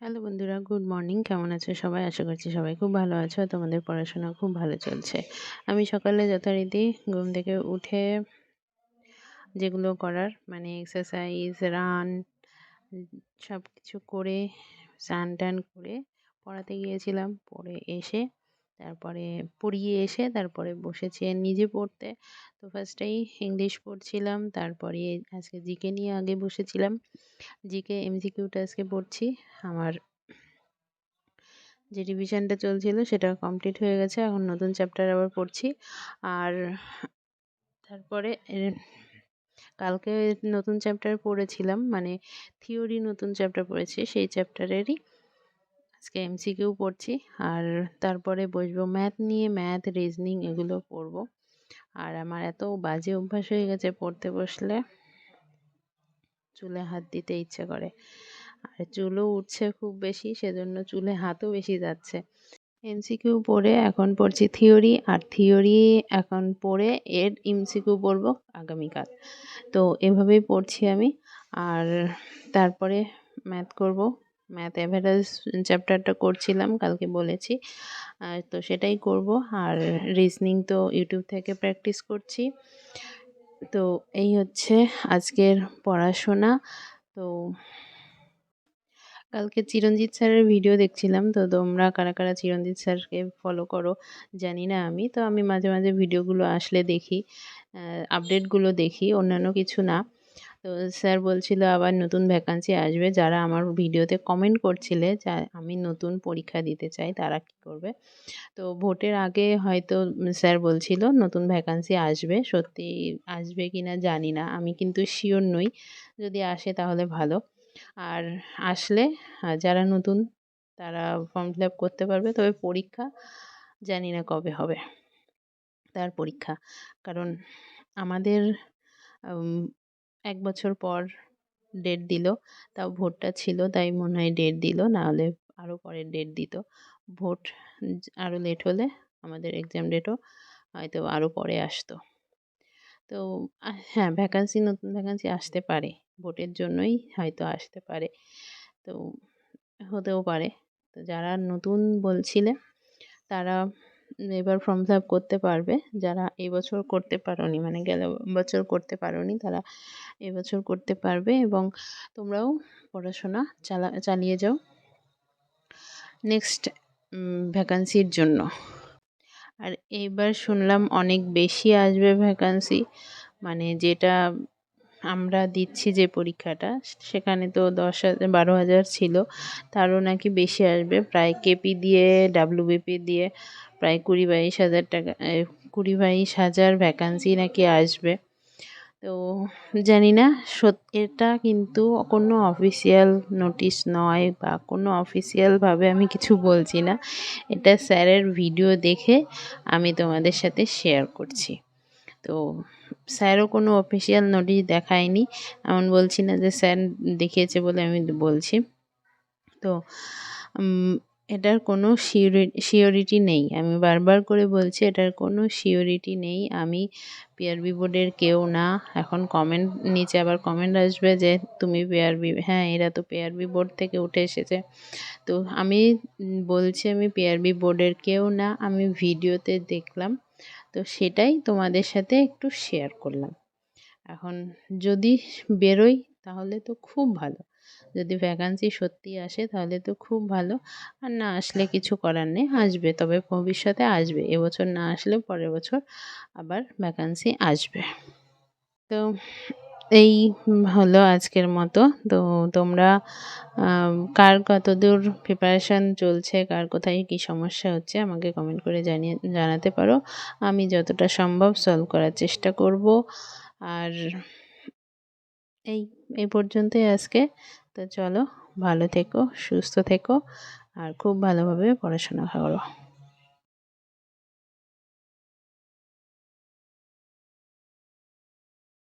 Hello বন্ধুরা, good morning. কেমন আছো সবাই? আশা করছি সবাই খুব ভালো আছো। তোমাদের পড়াশোনা খুব ভালো চলছে। আমি সকালে যথারীতি ঘুম থেকে উঠে যেগুলো করার মানে এক্সারসাইজ, রান, সব কিছু করে স্নান টান করে পড়াতে গিয়েছিলাম। পড়ে এসে পড়িয়ে এসে তারপরে বসেছি নিজে পড়তে। তো ফার্স্টেই ইংলিশ পড়ছিলাম, তারপরে আজকে জিকে নিয়ে আগে বসেছিলাম। জিকে এমসিকিউটা আজকে পড়ছি। আমার যে রিভিশনটা চলছিল সেটা কমপ্লিট হয়ে গেছে। এখন নতুন চ্যাপ্টার আবার পড়ছি। আর তারপরে কালকে নতুন চ্যাপ্টার পড়েছিলাম, মানে থিওরি নতুন চ্যাপ্টার পড়েছি, সেই চ্যাপ্টারেরই আজকে এমসিকিউ পড়ছি। আর তারপরে বসবো ম্যাথ নিয়ে, ম্যাথ, রিজনিং এগুলো পড়বো। আর আমার এত বাজে অভ্যাস হয়ে গেছে, পড়তে বসলে চুলে হাত দিতে ইচ্ছে করে। আর চুলও উঠছে খুব বেশি, সেজন্য চুলে হাতও বেশি যাচ্ছে। এমসিকিউ পড়ে এখন পড়ছি থিওরি, আর থিওরি এখন পড়ে এর এমসিকিউ পড়বো আগামীকাল। তো এভাবেই পড়ছি আমি। আর তারপরে ম্যাথ করব। ম্যাথ অ্যাভারেজ চ্যাপ্টারটা করছিলাম, কালকে বলেছি। তো সেটাই করব। আর রিজনিং তো ইউটিউব থেকে প্র্যাকটিস করছি। তো এই হচ্ছে আজকের পড়াশোনা। তো কালকে চিরঞ্জিত স্যারের ভিডিও দেখছিলাম। তো তোমরা কারা কারা চিরঞ্জিত স্যারকে ফলো করো জানি না আমি। তো আমি মাঝে মাঝে ভিডিওগুলো আসলে দেখি, আপডেটগুলো দেখি, অন্যান্য কিছু না। তো স্যার বলছিল আবার নতুন ভ্যাকান্সি আসবে। যারা আমার ভিডিওতে কমেন্ট করছিলে যে আমি নতুন পরীক্ষা দিতে চাই তারা কি করবে। তো ভোটের আগে হয়তো স্যার বলছিল নতুন ভ্যাকান্সি আসবে। সত্যি আসবে কি না জানি না, আমি কিন্তু শিওর নই। যদি আসে তাহলে ভালো। আর আসলে যারা নতুন তারা ফর্ম ফিল আপ করতে পারবে। তবে পরীক্ষা জানি না কবে হবে তার পরীক্ষা। কারণ আমাদের ১ বছর পর ডেট দিল। তাও ভোটটা ছিল তাই মনে হয় ডেট দিল, না হলে আরও পরে ডেট দিত। ভোট আরও লেট হলে আমাদের এক্সাম ডেটও হয়তো আরও পরে আসতো। তো হ্যাঁ, নতুন ভ্যাকান্সি আসতে পারে। ভোটের জন্যই হয়তো আসতে পারে। তো হতেও পারে। তো যারা নতুন বলছিলে তারা এবার ফর্ম ফিল আপ করতে পারবে। যারা এবছর করতে পারোনি, মানে গেল বছর করতে পারোনি, তারা এবছর করতে পারবে। এবং তোমরাও পড়াশোনা চালিয়ে যাও নেক্সট ভ্যাকান্সির জন্য। আর এইবার শুনলাম অনেক বেশি আসবে ভ্যাকান্সি, মানে যেটা আমরা দিচ্ছি যে পরীক্ষাটা সেখানে তো ১০,০০০ ১২,০০০ ছিল, তারও নাকি বেশি আসবে। প্রায় কেপি দিয়ে ডাব্লিউবিপি দিয়ে প্রায় ২০-২২ হাজার টাকা, ২০-২২ হাজার ভ্যাকান্সি নাকি আসবে। তো জানি না এটা কিন্তু কোনো অফিসিয়াল নোটিশ নয় বা কোনো অফিসিয়ালভাবে আমি কিছু বলছি না। এটা স্যারের ভিডিও দেখে আমি তোমাদের সাথে শেয়ার করছি। তো স্যারও কোনো অফিসিয়াল নোটিশ দেখায়নি। এমন বলছি না যে স্যার দেখিয়েছে বলে আমি বলছি। তো এটার কোনো শিওরিটি নেই। আমি বারবার করে বলছি এটার কোনো শিওরিটি নেই। আমি পিআরবি বোর্ডের কেউ না। এখন নিচে আবার কমেন্ট আসবে যে তুমি পিআরবি, হ্যাঁ এরা তো পিআরবি বোর্ড থেকে উঠে এসেছে। তো আমি বলছি আমি পিআরবি বোর্ডের কেউ না, আমি ভিডিওতে দেখলাম। তো সেটাই তোমাদের সাথে একটু শেয়ার করলাম। এখন যদি বেরোই তাহলে তো খুব ভালো। যদি ভ্যাকান্সি সত্যি আসে তাহলে তো খুব ভালো। আর না আসলে কিছু করার নেই, আসবে, তবে ভবিষ্যতে আসবে। এবছর না আসলেও পরের বছর আবার ভ্যাকান্সি আসবে। তো এই হলো আজকের মতো। তো তোমরা কার কতদূর প্রিপারেশান চলছে, কার কোথায় কী সমস্যা হচ্ছে আমাকে কমেন্ট করে জানাতে পারো। আমি যতটা সম্ভব সলভ করার চেষ্টা করব। আর এই পর্যন্তই আজকে। তো চলো, ভালো থেকো, সুস্থ থেকো, আর খুব ভালোভাবে পড়াশোনা করো।